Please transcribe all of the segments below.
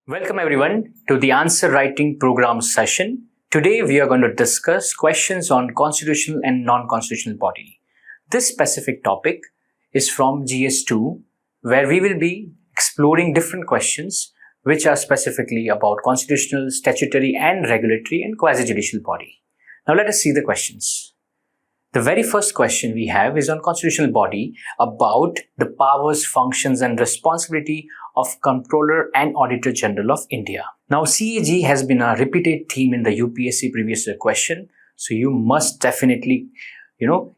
Welcome everyone to the answer writing program session. Today we are going to discuss questions on constitutional and non-constitutional body. This specific topic is from GS2 where we will be exploring different questions which are specifically about constitutional, statutory and regulatory and quasi-judicial body. Now let us see the questions. The very first question we have is on constitutional body about the powers, functions and responsibility of Comptroller and Auditor General of India. Now CAG has been a repeated theme in the UPSC previous year question. So you must definitely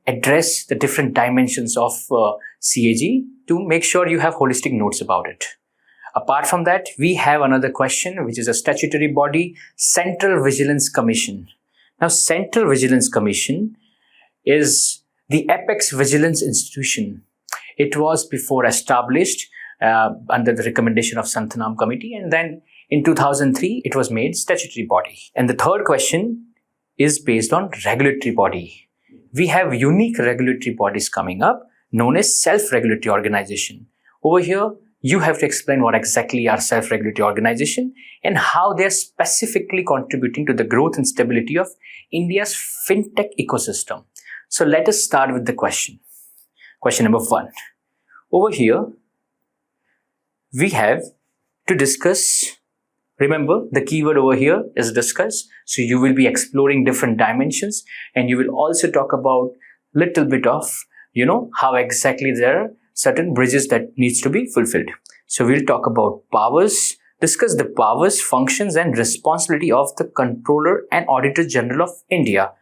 address the different dimensions of CAG to make sure you have holistic notes about it. Apart from that, we have another question which is a statutory body, Central Vigilance Commission. Now Central Vigilance Commission is the apex vigilance institution. It was before established under the recommendation of Santhanam Committee, and then in 2003 it was made statutory body. And the third question is based on regulatory body. We have unique regulatory bodies coming up known as self-regulatory organization. Over here you have to explain what exactly are self-regulatory organization and how they are specifically contributing to the growth and stability of India's fintech ecosystem. So let us start with the question. Question number 1. Over here, we have to discuss, remember the keyword over here is discuss. So you will be exploring different dimensions and you will also talk about little bit of, how exactly there are certain bridges that needs to be fulfilled. So we'll talk about powers, discuss the powers, functions and responsibility of the Comptroller and Auditor General of India.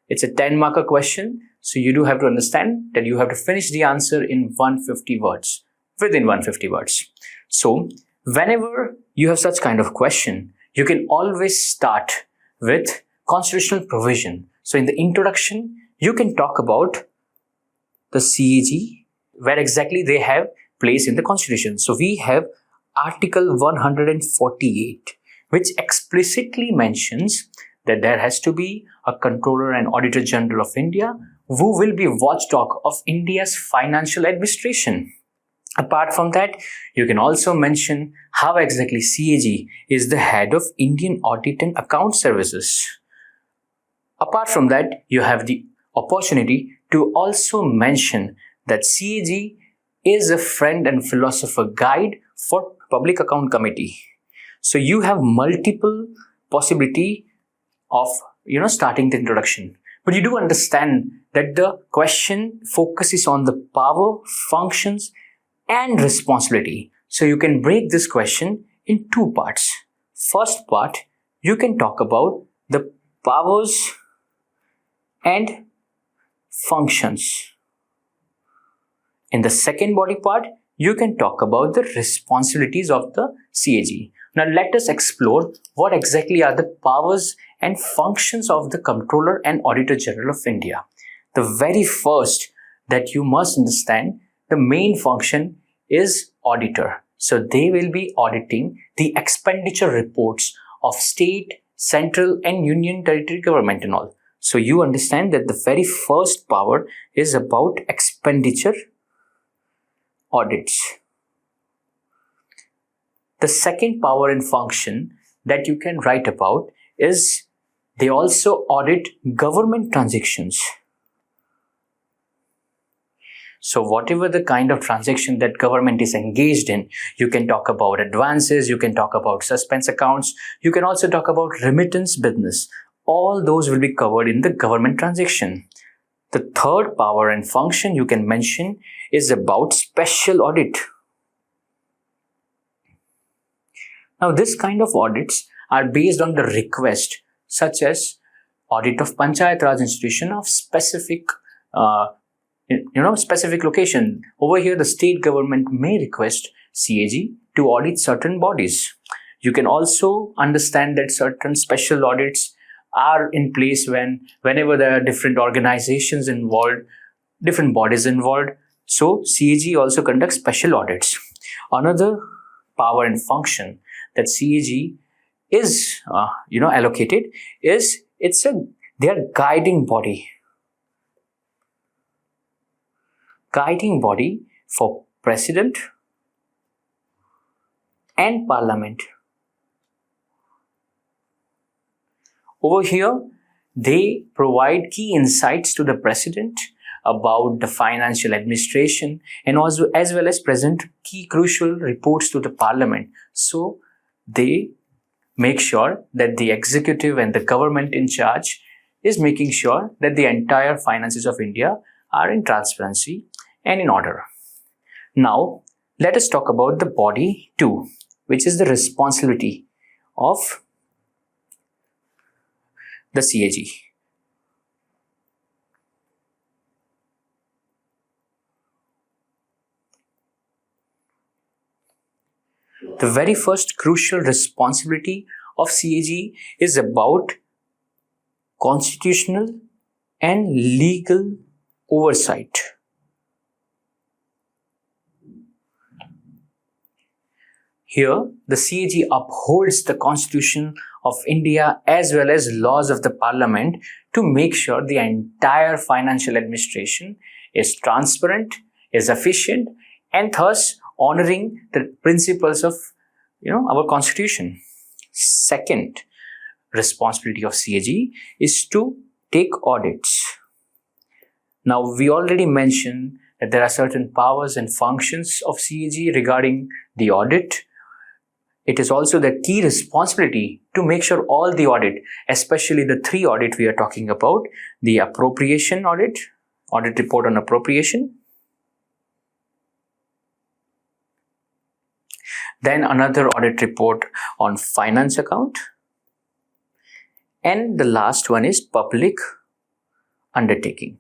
It's a 10-marker question, so you do have to understand that you have to finish the answer in 150 words, within 150 words. So, whenever you have such kind of question, you can always start with constitutional provision. So, in the introduction, you can talk about the CAG, where exactly they have place in the constitution. So, we have Article 148, which explicitly mentions that there has to be a Comptroller and Auditor General of India who will be watchdog of India's financial administration. Apart from that, you can also mention how exactly CAG is the head of Indian Audit and Account Services. Apart from that, you have the opportunity to also mention that CAG is a friend and philosopher guide for Public Account Committee. So you have multiple possibility of starting the introduction, but you do understand that the question focuses on the power, functions and responsibility. So you can break this question in two parts. First part, you can talk about the powers and functions. In the second body part, you can talk about the responsibilities of the CAG. Now let us explore what exactly are the powers and functions of the Comptroller and Auditor General of India. The very first that you must understand, the main function is auditor. So they will be auditing the expenditure reports of state, central and union territory government and all. So you understand that the very first power is about expenditure audits. The second power and function that you can write about is they also audit government transactions. So whatever the kind of transaction that government is engaged in, you can talk about advances, you can talk about suspense accounts, you can also talk about remittance business. All those will be covered in the government transaction. The third power and function you can mention is about special audit. Now this kind of audits are based on the request, such as audit of Panchayat Raj institution of specific specific location. Over here the state government may request CAG to audit certain bodies. You can also understand that certain special audits are in place whenever there are different organizations involved, different bodies involved. So CAG also conducts special audits. Another power and function that CAG is allocated is they are guiding body for President and Parliament. Over here, they provide key insights to the president about the financial administration and also as well as present key crucial reports to the parliament. So they make sure that the executive and the government in charge is making sure that the entire finances of India are in transparency and in order. Now, let us talk about the body 2, which is the responsibility of the CAG. The very first crucial responsibility of CAG is about constitutional and legal oversight. Here, the CAG upholds the Constitution of India as well as laws of the Parliament to make sure the entire financial administration is transparent, is efficient, and thus honoring the principles of our Constitution. Second responsibility of CAG is to take audits. Now, we already mentioned that there are certain powers and functions of CAG regarding the audit. It is also the key responsibility to make sure all the audit, especially the 3 audit we are talking about, the appropriation audit report on appropriation, then another audit report on finance account, and the last one is public undertaking.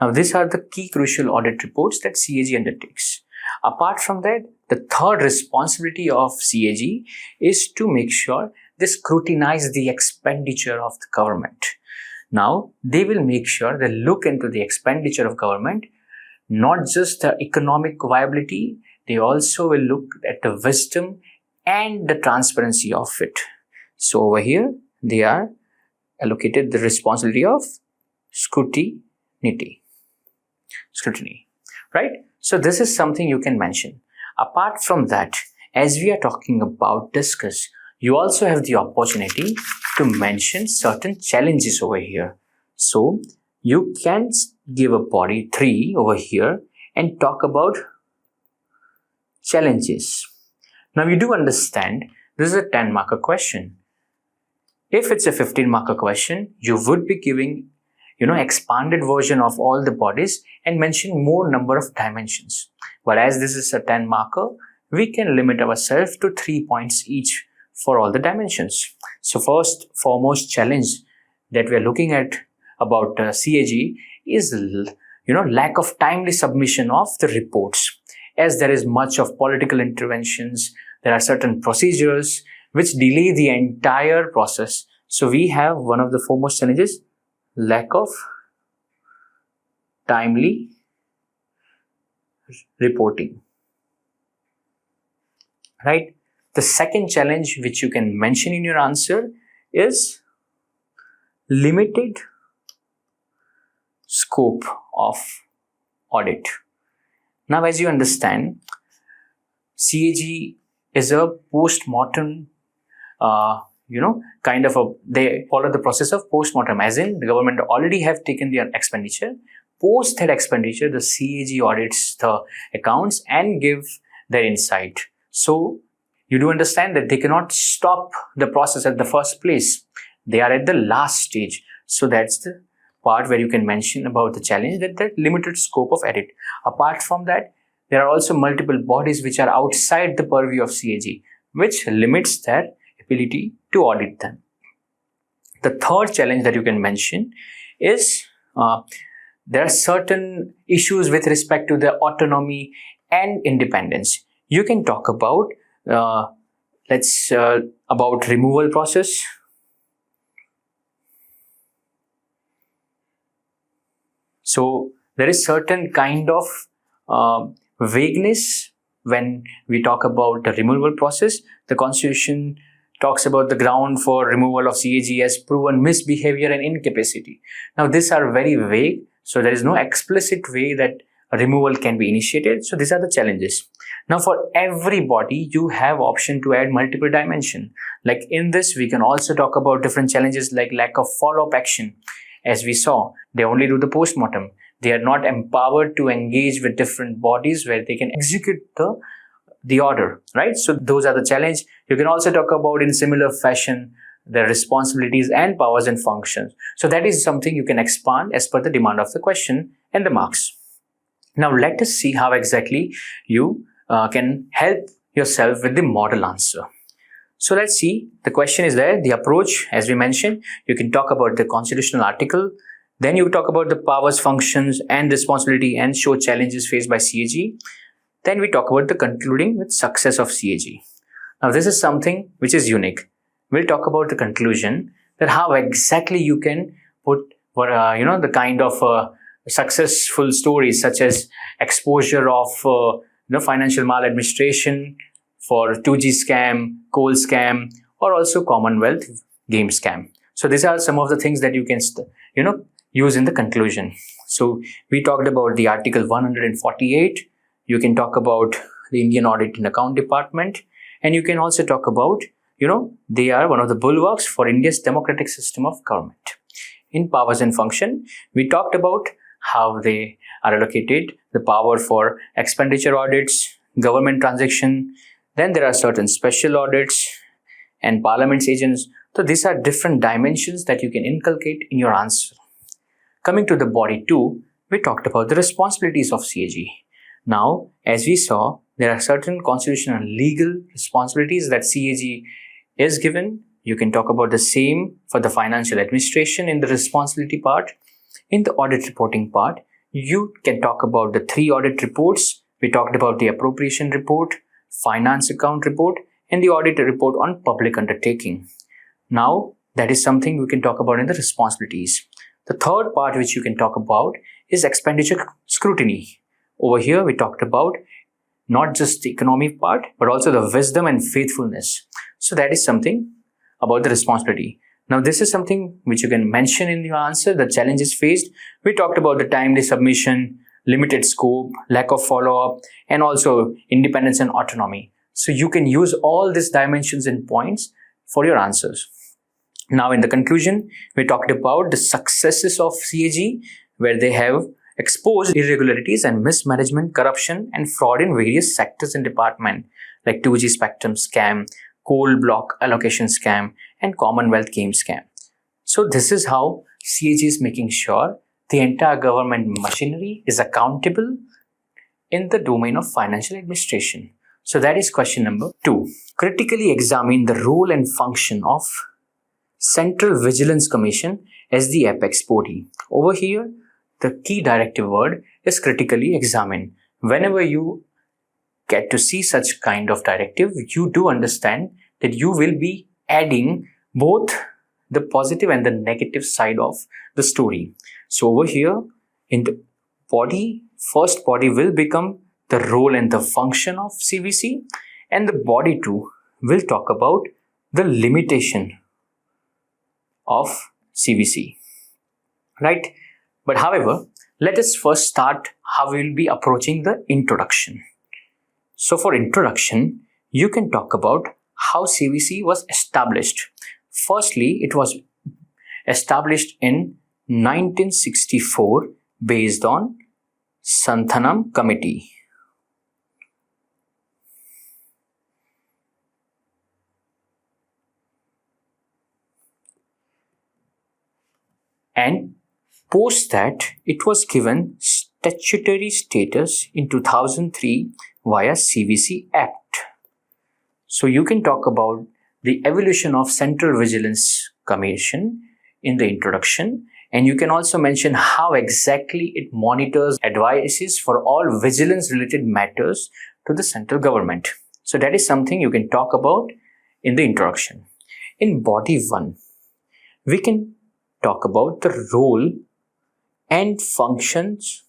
Now, these are the key crucial audit reports that CAG undertakes. Apart from that, the third responsibility of CAG is to make sure they scrutinize the expenditure of the government. Now, they will make sure they look into the expenditure of government, not just the economic viability, they also will look at the wisdom and the transparency of it. So over here, they are allocated the responsibility of scrutiny, right? So this is something you can mention. Apart from that, as we are talking about discuss, you also have the opportunity to mention certain challenges over here. So you can give a body 3 over here and talk about challenges. Now you do understand this is a 10-marker question. If it's a 15-marker question, you would be giving expanded version of all the bodies and mention more number of dimensions. Whereas this is a 10-marker, we can limit ourselves to 3 points each for all the dimensions. So first, foremost challenge that we are looking at about CAG is lack of timely submission of the reports. As there is much of political interventions, there are certain procedures which delay the entire process. So we have one of the foremost challenges, lack of timely reporting, right? The second challenge which you can mention in your answer is limited scope of audit. Now, as you understand, CAG is a post-mortem they follow the process of post-mortem, as in the government already have taken their expenditure. Post that expenditure, the CAG audits the accounts and give their insight. So you do understand that they cannot stop the process at the first place. They are at the last stage. So that's the part where you can mention about the challenge, that limited scope of audit. Apart from that, there are also multiple bodies which are outside the purview of CAG, which limits their ability to audit them. The third challenge that you can mention is there are certain issues with respect to the autonomy and independence. You can talk about about removal process, so there is certain kind of vagueness when we talk about the removal process. The Constitution talks about the ground for removal of CAG as proven misbehavior and incapacity. Now these are very vague, so there is no explicit way that a removal can be initiated. So these are the challenges. Now for every body, you have option to add multiple dimension. Like in this, we can also talk about different challenges like lack of follow-up action. As we saw, they only do the postmortem. They are not empowered to engage with different bodies where they can execute the order, right? So those are the challenge. You can also talk about in similar fashion the responsibilities and powers and functions. So that is something you can expand as per the demand of the question and the marks. Now let us see how exactly you can help yourself with the model answer. So let's see, the question is there, the approach, as we mentioned, you can talk about the constitutional article, then you talk about the powers, functions and responsibility and show challenges faced by CAG. Then we talk about the concluding with success of CAG. Now this is something which is unique. We'll talk about the conclusion, that how exactly you can put the kind of successful stories such as exposure of financial maladministration for 2G scam, coal scam, or also Commonwealth game scam. So these are some of the things that you can use in the conclusion. So we talked about the article 148. You can talk about the Indian Audit and Account Department, and you can also talk about they are one of the bulwarks for India's democratic system of government. In powers and function, we talked about how they are allocated, the power for expenditure audits, government transaction. Then there are certain special audits and parliament's agents. So these are different dimensions that you can inculcate in your answer. Coming to the body 2, we talked about the responsibilities of CAG. Now, as we saw, there are certain constitutional and legal responsibilities that CAG is given. You can talk about the same for the financial administration in the responsibility part. In the audit reporting part, you can talk about the 3 audit reports. We talked about the appropriation report, finance account report, and the audit report on public undertaking. Now, that is something we can talk about in the responsibilities. The third part which you can talk about is expenditure scrutiny. Over here, we talked about not just the economic part, but also the wisdom and faithfulness. So that is something about the responsibility. Now, this is something which you can mention in your answer, the challenges faced. We talked about the timely submission, limited scope, lack of follow-up, and also independence and autonomy. So you can use all these dimensions and points for your answers. Now, in the conclusion, we talked about the successes of CAG, where they have exposed irregularities and mismanagement, corruption, and fraud in various sectors and departments like 2G spectrum scam, coal block allocation scam, and Commonwealth game scam. So this is how CAG is making sure the entire government machinery is accountable in the domain of financial administration. So that is question number 2. Critically examine the role and function of Central Vigilance Commission as the apex body. Over here, the key directive word is critically examine. Whenever you get to see such kind of directive, you do understand that you will be adding both the positive and the negative side of the story. So over here, in the body, first body will become the role and the function of CVC, and the body 2 will talk about the limitation of CVC, right? But however, let us first start how we will be approaching the introduction. So for introduction, you can talk about how CVC was established. Firstly, it was established in 1964 based on Santhanam Committee. And post that, it was given statutory status in 2003 via CVC Act. So you can talk about the evolution of Central Vigilance Commission in the introduction, and you can also mention how exactly it monitors, advises for all vigilance related matters to the central government. So that is something you can talk about in the introduction. In body 1, we can talk about the role and functions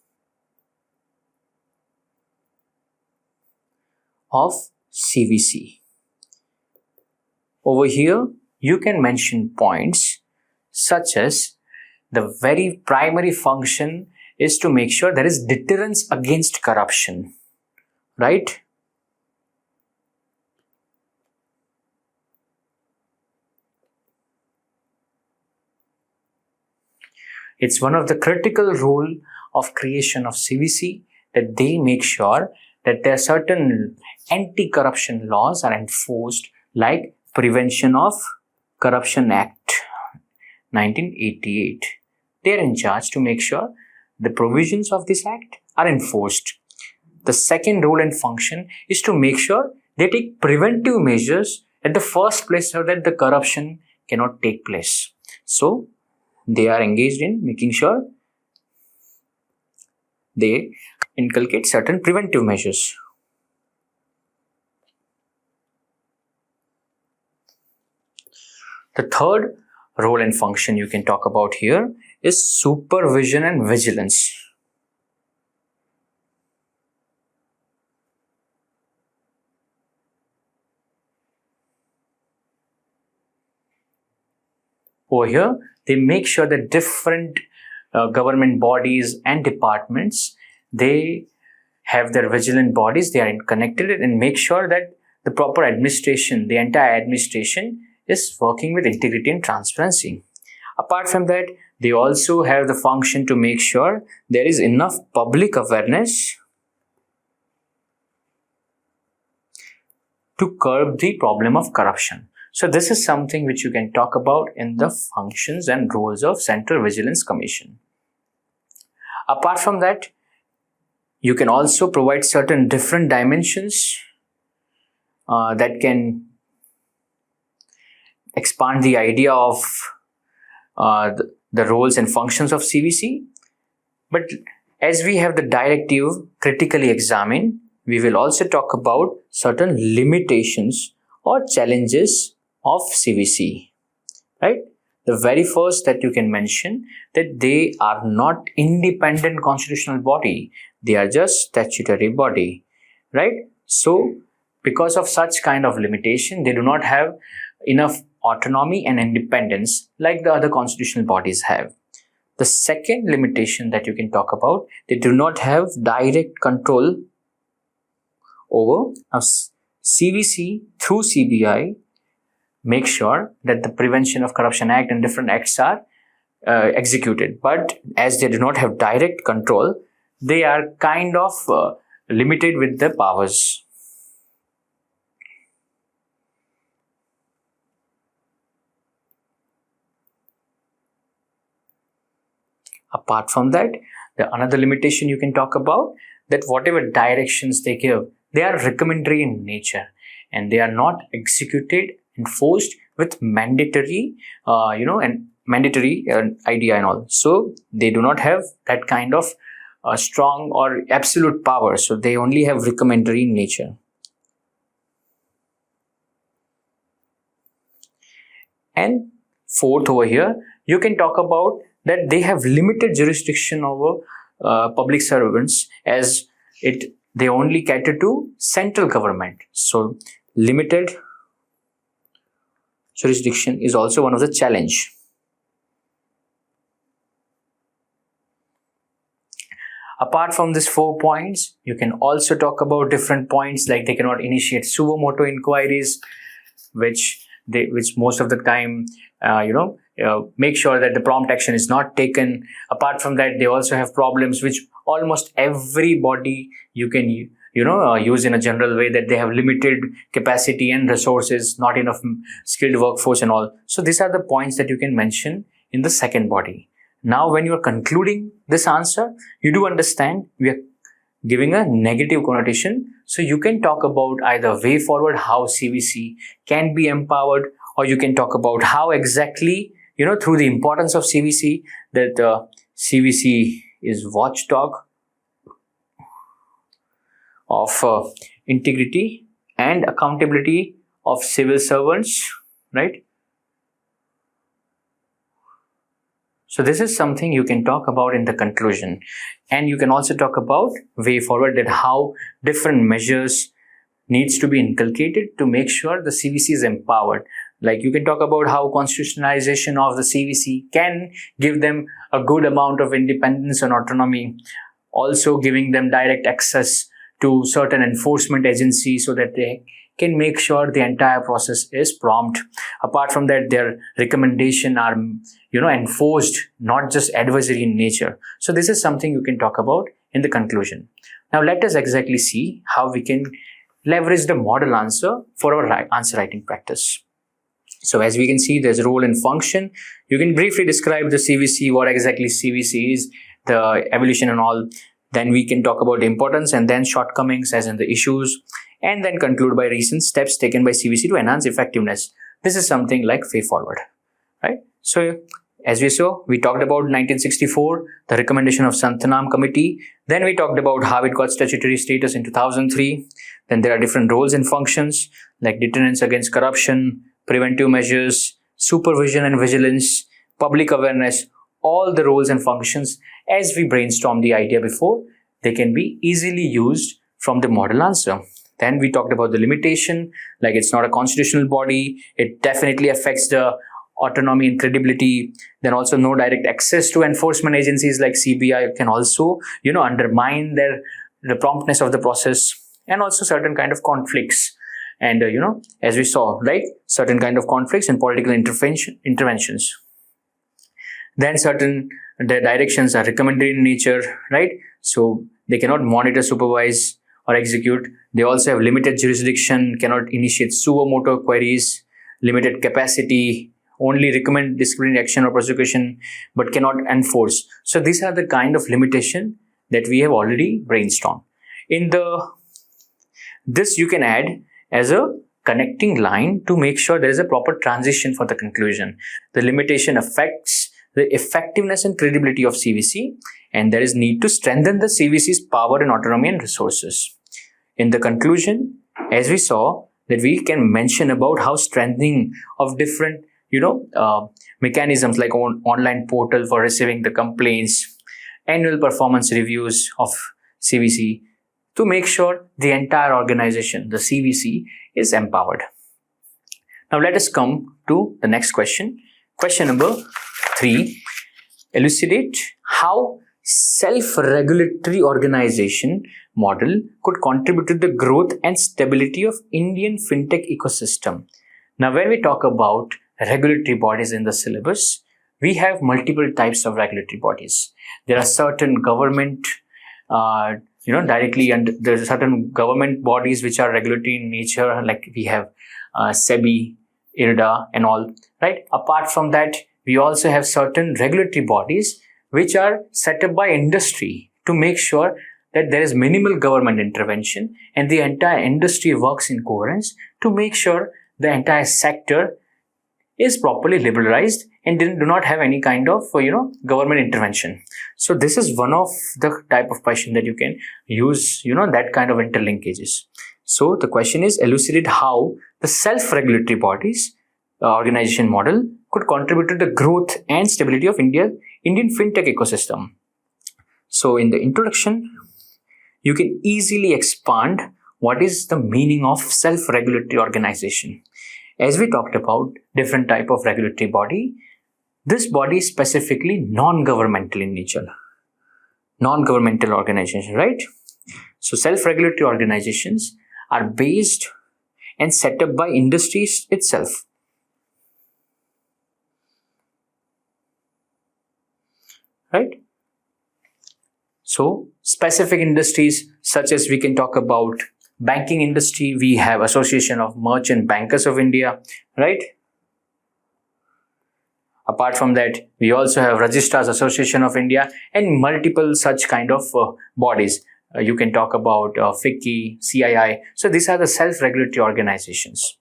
of CVC. Over here, you can mention points such as the very primary function is to make sure there is deterrence against corruption, right? It's one of the critical role of creation of CVC that they make sure that there are certain anti-corruption laws are enforced, like Prevention of Corruption Act 1988. They are in charge to make sure the provisions of this act are enforced. The second role and function is to make sure they take preventive measures at the first place so that the corruption cannot take place. So, they are engaged in making sure they inculcate certain preventive measures. The third role and function you can talk about here is supervision and vigilance. Over here, they make sure that different government bodies and departments, they have their vigilant bodies, they are connected, and make sure that the proper administration, the entire administration is working with integrity and transparency. Apart from that, they also have the function to make sure there is enough public awareness to curb the problem of corruption. So this is something which you can talk about in the functions and roles of Central Vigilance Commission. Apart from that, you can also provide certain different dimensions that can expand the idea of the roles and functions of CVC. But as we have the directive critically examined, we will also talk about certain limitations or challenges of CVC, right? The very first that you can mention, that they are not independent constitutional body. They are just statutory body, right? So because of such kind of limitation, they do not have enough autonomy and independence like the other constitutional bodies have. The second limitation that you can talk about, they do not have direct control over. Now, CVC through CBI make sure that the Prevention of Corruption Act and different acts are executed. But as they do not have direct control, they are kind of limited with their powers. Apart from that, another limitation you can talk about, that whatever directions they give, they are recommendatory in nature and they are not executed, enforced with mandatory, and mandatory idea and all. So they do not have that kind of strong or absolute power. So they only have recommendatory in nature. And fourth over here, you can talk about that they have limited jurisdiction over public servants, as they only cater to central government. So limited jurisdiction is also one of the challenge. Apart from these 4 points, you can also talk about different points, like they cannot initiate suo motu inquiries, which most of the time, make sure that the prompt action is not taken. Apart from that, they also have problems which almost everybody you can use in a general way, that they have limited capacity and resources, not enough skilled workforce and all. So these are the points that you can mention in the second body. Now, when you are concluding this answer, you do understand we are giving a negative connotation. So you can talk about either way forward, how CVC can be empowered, or you can talk about how exactly, through the importance of CVC, that CVC is watchdog of integrity and accountability of civil servants, right? So this is something you can talk about in the conclusion. And you can also talk about way forward, that how different measures needs to be inculcated to make sure the CVC is empowered. Like you can talk about how constitutionalization of the CVC can give them a good amount of independence and autonomy, also giving them direct access to certain enforcement agencies so that they can make sure the entire process is prompt. Apart from that, their recommendation are enforced, not just advisory in nature. So this is something you can talk about in the conclusion. Now let us exactly see how we can leverage the model answer for our answer writing practice. So as we can see, there's a role and function. You can briefly describe the CVC, what exactly CVC is, the evolution and all. Then we can talk about the importance and then shortcomings as in the issues, and then conclude by recent steps taken by CVC to enhance effectiveness. This is something like way forward, right? So as we saw, we talked about 1964, the recommendation of Santhanam committee. Then we talked about how it got statutory status in 2003. Then there are different roles and functions like deterrence against corruption, preventive measures, supervision and vigilance, public awareness. All the roles and functions, as we brainstormed the idea before, they can be easily used from the model answer. Then we talked about the limitation, like it's not a constitutional body. It definitely affects the autonomy and credibility. Then also no direct access to enforcement agencies like CBI can also, undermine the promptness of the process, and also certain kind of conflicts. And, as we saw, right, certain kind of conflicts and political interventions. Then the directions are recommended in nature, right? So they cannot monitor, supervise, or execute. They also have limited jurisdiction, cannot initiate suo motu queries, limited capacity, only recommend disciplinary action or prosecution, but cannot enforce. So these are the kind of limitation that we have already brainstormed. This you can add as a connecting line to make sure there is a proper transition for the conclusion. The limitation affects the effectiveness and credibility of CVC, and there is need to strengthen the CVC's power and autonomy and resources. In the conclusion, as we saw, that we can mention about how strengthening of different mechanisms like online portal for receiving the complaints, annual performance reviews of CVC, to make sure the entire organization, the CVC, is empowered. Now let us come to the next question. Question number 3. Elucidate how self-regulatory organization model could contribute to the growth and stability of Indian fintech ecosystem. Now when we talk about regulatory bodies in the syllabus, we have multiple types of regulatory bodies. There are certain government directly, and there's certain government bodies which are regulatory in nature, like we have SEBI, IRDA and all, right? Apart from that, we also have certain regulatory bodies which are set up by industry to make sure that there is minimal government intervention and the entire industry works in coherence to make sure the entire sector is properly liberalized and do not have any kind of government intervention. So this is one of the type of question that you can use that kind of interlinkages. So the question is, elucidate how the self-regulatory bodies organization model could contribute to the growth and stability of Indian fintech ecosystem. So in the introduction, you can easily expand what is the meaning of self-regulatory organization. As we talked about different type of regulatory body, this body is specifically non-governmental in nature. Non-governmental organization, right? So self-regulatory organizations are based and set up by industries itself. Right? So specific industries such as we can talk about banking industry, we have Association of Merchant Bankers of India, right? Apart from that, we also have Registrars Association of India and multiple such kind of bodies. You can talk about FICCI, CII. So these are the self-regulatory organizations.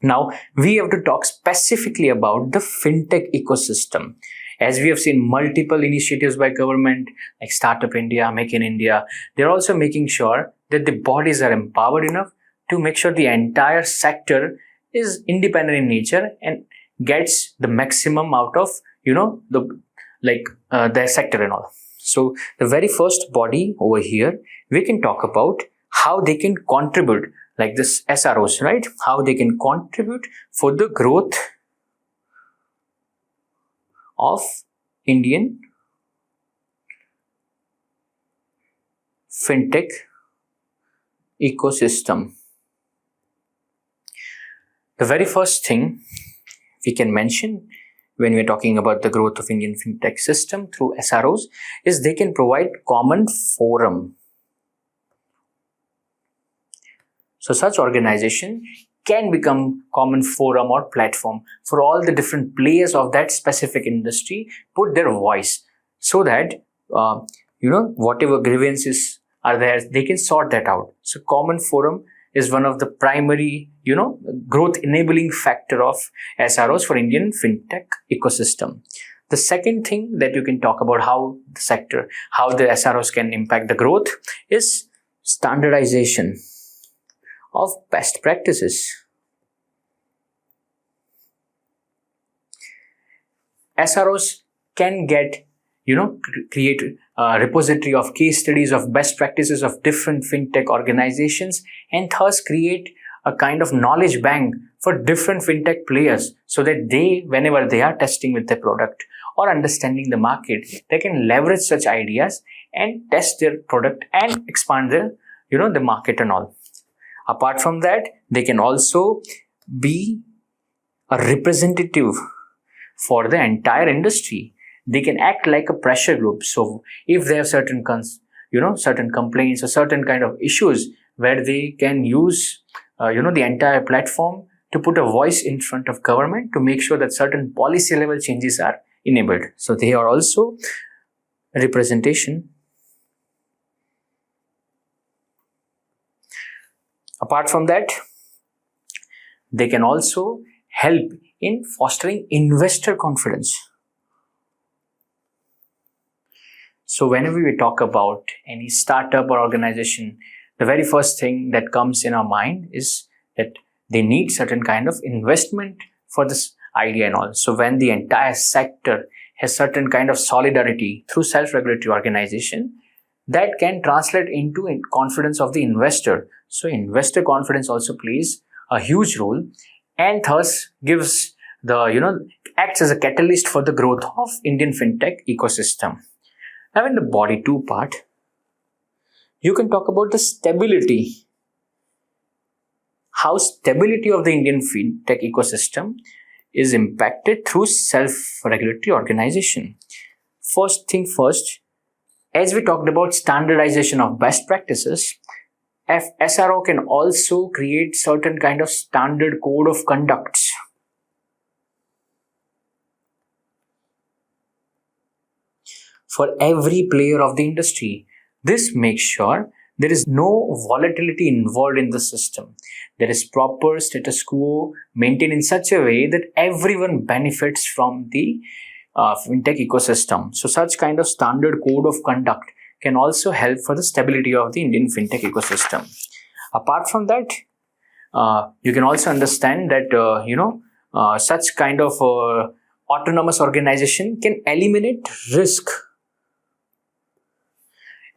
Now, we have to talk specifically about the fintech ecosystem. As we have seen multiple initiatives by government like Startup India, Make in India, they're also making sure that the bodies are empowered enough to make sure the entire sector is independent in nature and gets the maximum out of their sector and all. So the very first body over here, we can talk about how they can contribute, like this SROs, right? How they can contribute for the growth of Indian fintech ecosystem. The very first thing we can mention when we are talking about the growth of Indian fintech system through SROs is they can provide common forum. So such organization can become common forum or platform for all the different players of that specific industry, put their voice so that whatever grievances are there, they can sort that out. So common forum is one of the primary growth enabling factor of SROs for Indian fintech ecosystem. The second thing that you can talk about how the SROs can impact the growth is standardization of best practices. SROs can create a repository of case studies of best practices of different fintech organizations and thus create a kind of knowledge bank for different fintech players so that they, whenever they are testing with their product or understanding the market, they can leverage such ideas and test their product and expand the market and all. Apart from that, they can also be a representative for the entire industry. They can act like a pressure group. So if there are certain complaints or certain kind of issues where they can use the entire platform to put a voice in front of government to make sure that certain policy level changes are enabled. So they are also representation. Apart from that, they can also help in fostering investor confidence. So whenever we talk about any startup or organization, the very first thing that comes in our mind is that they need certain kind of investment for this idea and all. So when the entire sector has certain kind of solidarity through self-regulatory organization, that can translate into confidence of the investor. So investor confidence also plays a huge role and thus gives acts as a catalyst for the growth of Indian fintech ecosystem. Now in the body 2 part, you can talk about the stability. How stability of the Indian fintech ecosystem is impacted through self-regulatory organization. First thing first, as we talked about standardization of best practices, SRO can also create certain kind of standard code of conducts. For every player of the industry. This makes sure there is no volatility involved in the system. There is proper status quo maintained in such a way that everyone benefits from the fintech ecosystem. So such kind of standard code of conduct can also help for the stability of the Indian fintech ecosystem. Apart from that, you can also understand that such kind of autonomous organization can eliminate risk.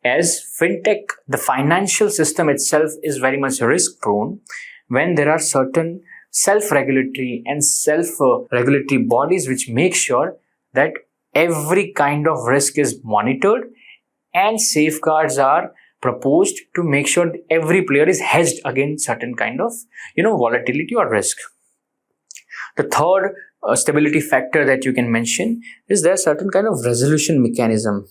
As fintech, the financial system itself is very much risk prone when there are certain self-regulatory and self-regulatory bodies which make sure that every kind of risk is monitored and safeguards are proposed to make sure that every player is hedged against certain kind of volatility or risk. The third stability factor that you can mention is there certain kind of resolution mechanism.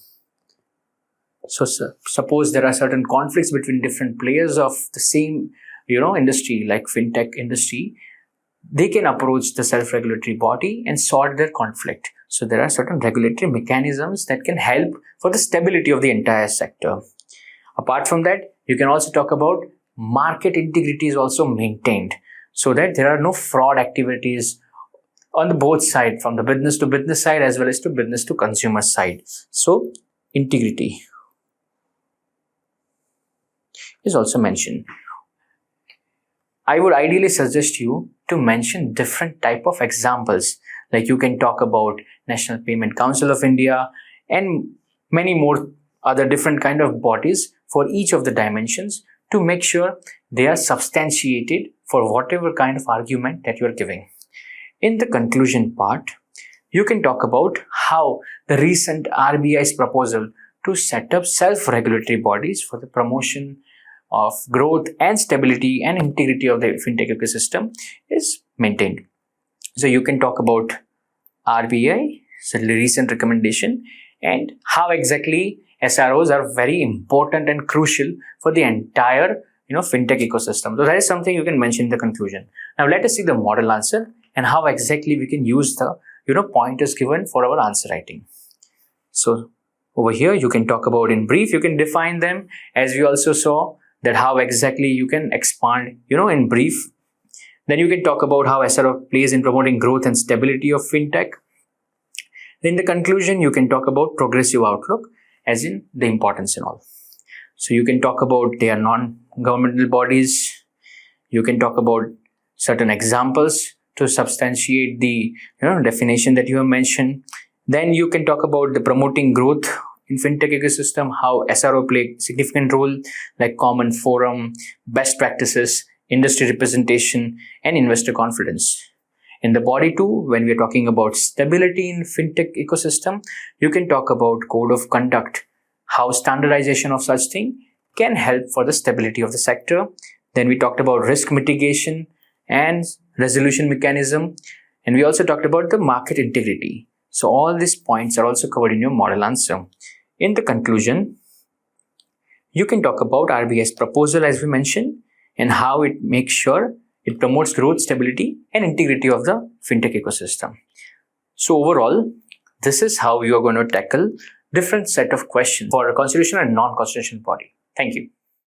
So suppose there are certain conflicts between different players of the same industry like fintech industry, they can approach the self-regulatory body and sort their conflict. So there are certain regulatory mechanisms that can help for the stability of the entire sector. Apart from that, you can also talk about market integrity is also maintained so that there are no fraud activities on the both side, from the business to business side as well as to business to consumer side. So integrity is also mentioned. I would ideally suggest you to mention different type of examples. Like you can talk about National Payment Council of India and many more other different kind of bodies for each of the dimensions to make sure they are substantiated for whatever kind of argument that you are giving. In the conclusion part, you can talk about how the recent RBI's proposal to set up self-regulatory bodies for the promotion of growth and stability and integrity of the fintech ecosystem is maintained. So you can talk about RBI, so the recent recommendation, and how exactly SROs are very important and crucial for the entire fintech ecosystem. So that is something you can mention in the conclusion. Now let us see the model answer and how exactly we can use the pointers given for our answer writing. So over here you can talk about in brief, you can define them, as we also saw that how exactly you can expand in brief. Then you can talk about how SRO plays in promoting growth and stability of fintech. In the conclusion, you can talk about progressive outlook, as in the importance and all. So you can talk about their non-governmental bodies. You can talk about certain examples to substantiate the definition that you have mentioned. Then you can talk about the promoting growth in fintech ecosystem, how SRO play significant role, like common forum, best practices, industry representation, and investor confidence. In the body 2, when we are talking about stability in fintech ecosystem, you can talk about code of conduct, how standardization of such thing can help for the stability of the sector. Then we talked about risk mitigation and resolution mechanism, and we also talked about the market integrity. So all these points are also covered in your model answer. In the conclusion, you can talk about RBI's proposal, as we mentioned, and how it makes sure it promotes growth, stability, and integrity of the fintech ecosystem. So overall, this is how you are going to tackle different set of questions for a constitutional and non-constitutional body. Thank you.